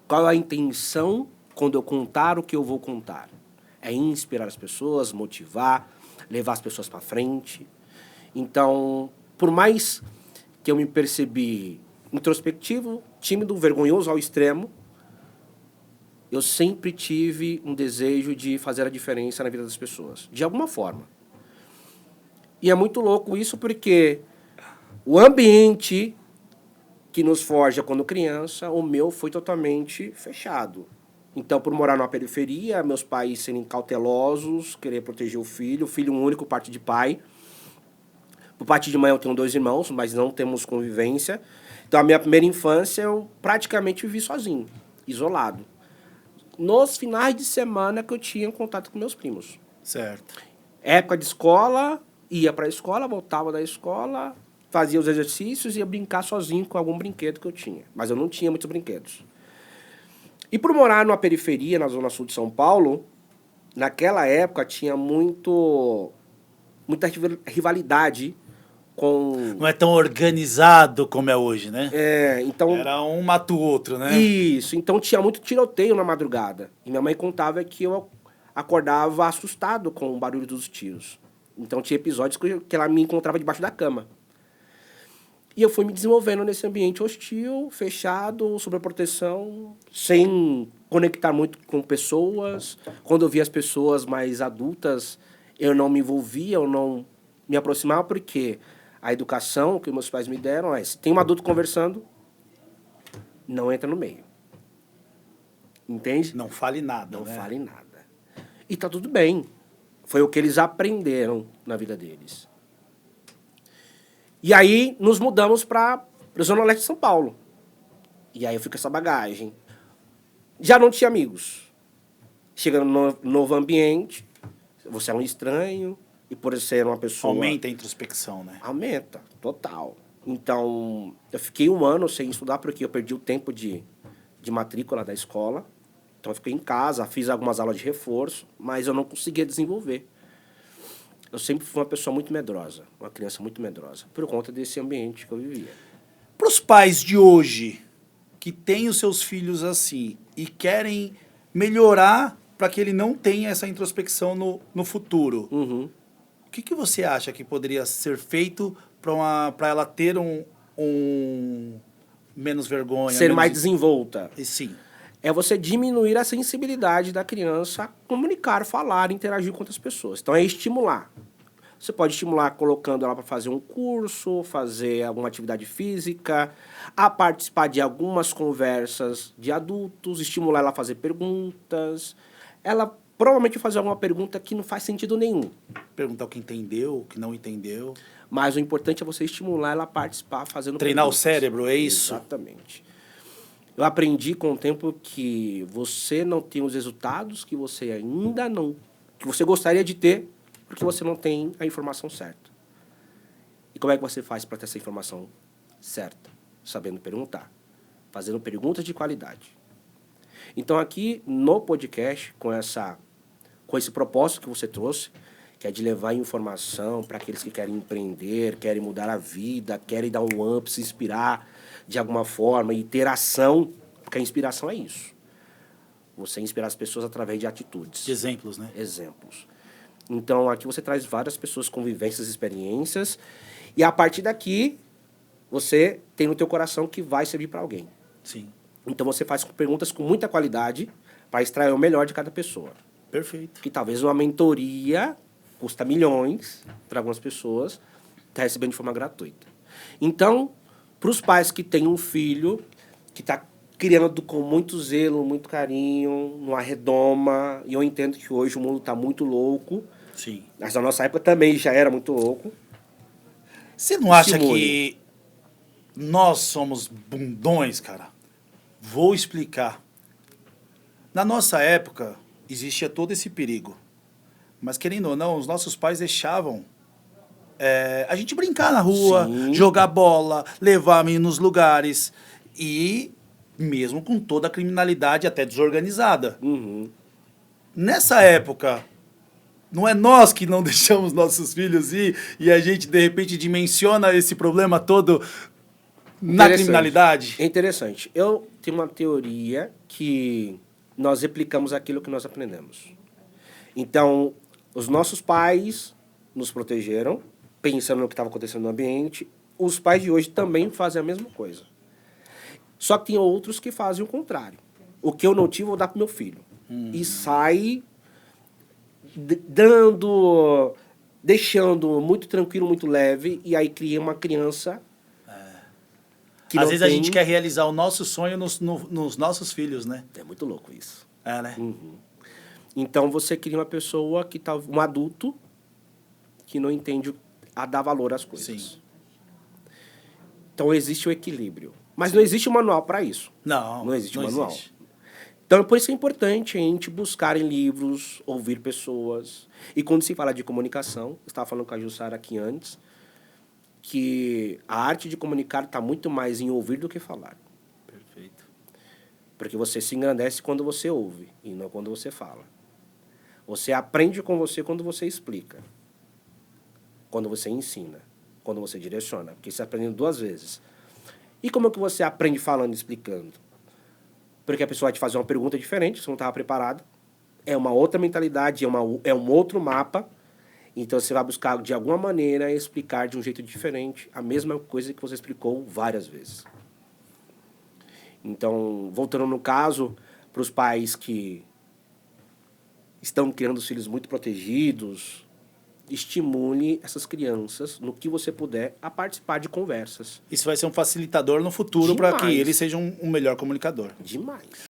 Qual a intenção quando eu contar o que eu vou contar? É inspirar as pessoas, motivar, levar as pessoas para frente. Então, por mais que eu me percebi introspectivo, tímido, vergonhoso ao extremo, eu sempre tive um desejo de fazer a diferença na vida das pessoas, de alguma forma. E é muito louco isso porque o ambiente que nos forja quando criança, o meu foi totalmente fechado. Então, por morar numa periferia, meus pais serem cautelosos, querer proteger o filho único, parte de pai. Por parte de mãe eu tenho 2 irmãos, mas não temos convivência. Então, a minha primeira infância eu praticamente vivi sozinho, isolado. Nos finais de semana que eu tinha contato com meus primos. Certo. Época de escola, ia para a escola, voltava da escola, fazia os exercícios e ia brincar sozinho com algum brinquedo que eu tinha. Mas eu não tinha muitos brinquedos. E por morar numa periferia, na zona sul de São Paulo, naquela época tinha muita rivalidade com... Não é tão organizado como é hoje, né? Então... Era um mata o outro, né? Isso, então tinha muito tiroteio na madrugada. E minha mãe contava que eu acordava assustado com o barulho dos tiros. Então tinha episódios que ela me encontrava debaixo da cama. E eu fui me desenvolvendo nesse ambiente hostil, fechado, sob proteção, sem conectar muito com pessoas. Quando eu via as pessoas mais adultas, eu não me envolvia, eu não me aproximava, porque a educação que meus pais me deram é: se tem um adulto conversando, não entra no meio. Entende? Não fale nada, Não né? fale nada. E tá tudo bem. Foi o que eles aprenderam na vida deles. E aí, nos mudamos para a Zona Leste de São Paulo. E aí eu fui com essa bagagem. Já não tinha amigos. Chegando no novo ambiente, você é um estranho, e por ser uma pessoa... Aumenta a introspecção, né? Aumenta, total. Então, eu fiquei 1 ano sem estudar, porque eu perdi o tempo de matrícula da escola. Então, eu fiquei em casa, fiz algumas aulas de reforço, mas eu não conseguia desenvolver. Eu sempre fui uma pessoa muito medrosa, uma criança muito medrosa, por conta desse ambiente que eu vivia. Para os pais de hoje, que têm os seus filhos assim, e querem melhorar para que ele não tenha essa introspecção no futuro, Uhum. o que você acha que poderia ser feito para ela ter um menos vergonha? Ser mais desenvolta. Sim. É você diminuir a sensibilidade da criança a comunicar, falar, interagir com outras pessoas. Então, é estimular. Você pode estimular colocando ela para fazer um curso, fazer alguma atividade física, a participar de algumas conversas de adultos, estimular ela a fazer perguntas. Ela provavelmente vai fazer alguma pergunta que não faz sentido nenhum. Perguntar o que entendeu, o que não entendeu. Mas o importante é você estimular ela a participar fazendo Treinar perguntas. o cérebro, é isso? Exatamente. Eu aprendi com o tempo que você não tem os resultados que você ainda não... que você gostaria de ter, porque você não tem a informação certa. E como é que você faz para ter essa informação certa? Sabendo perguntar. Fazendo perguntas de qualidade. Então, aqui no podcast, com esse propósito que você trouxe, que é de levar informação para aqueles que querem empreender, querem mudar a vida, querem dar um up, se inspirar de alguma forma e ter ação, porque a inspiração é isso. Você inspirar as pessoas através de atitudes. De exemplos, né? Exemplos. Então, aqui você traz várias pessoas com vivências, experiências, e a partir daqui, você tem no teu coração que vai servir para alguém. Sim. Então, você faz perguntas com muita qualidade para extrair o melhor de cada pessoa. Perfeito. Que talvez uma mentoria custa milhões para algumas pessoas, está recebendo de forma gratuita. Então, para os pais que têm um filho que está criando com muito zelo, muito carinho, numa redoma, e eu entendo que hoje o mundo está muito louco, Sim. mas na nossa época também já era muito louco. Você não acha Estimule. que nós somos bundões, cara? Vou explicar. Na nossa época, existia todo esse perigo. Mas, querendo ou não, os nossos pais deixavam a gente brincar na rua, Sim. jogar bola, levar nos lugares. E mesmo com toda a criminalidade até desorganizada. Uhum. Nessa época, não é nós que não deixamos nossos filhos ir e a gente, de repente, dimensiona esse problema todo na criminalidade? É interessante. Eu tem uma teoria que nós replicamos aquilo que nós aprendemos. Então, os nossos pais nos protegeram, pensando no que estava acontecendo no ambiente. Os pais de hoje também fazem a mesma coisa. Só que tem outros que fazem o contrário. O que eu não tive, eu vou dar pro meu filho. E sai deixando muito tranquilo, muito leve, e aí cria uma criança que Às não vezes a tem... gente quer realizar o nosso sonho nos nossos filhos, né? É muito louco isso. É, né? Então você cria uma pessoa que tá, um adulto que não entende a dar valor às coisas. Sim. Então existe o equilíbrio. Mas não existe um manual para isso. Não existe manual. existe. Então, por isso é importante a gente buscar em livros, ouvir pessoas. E quando se fala de comunicação, eu estava falando com a Jussara aqui antes, que a arte de comunicar está muito mais em ouvir do que falar. Perfeito. Porque você se engrandece quando você ouve e não quando você fala. Você aprende com você quando você explica. Quando você ensina. Quando você direciona. Porque você aprende 2 vezes. E como é que você aprende falando e explicando? Porque a pessoa vai te fazer uma pergunta diferente, você não estava preparado. É uma outra mentalidade, é um outro mapa. Então você vai buscar, de alguma maneira, explicar de um jeito diferente a mesma coisa que você explicou várias vezes. Então, voltando no caso, para os pais que estão criando os filhos muito protegidos, estimule essas crianças, no que você puder, a participar de conversas. Isso vai ser um facilitador no futuro para que Demais. ele seja um melhor comunicador. Demais.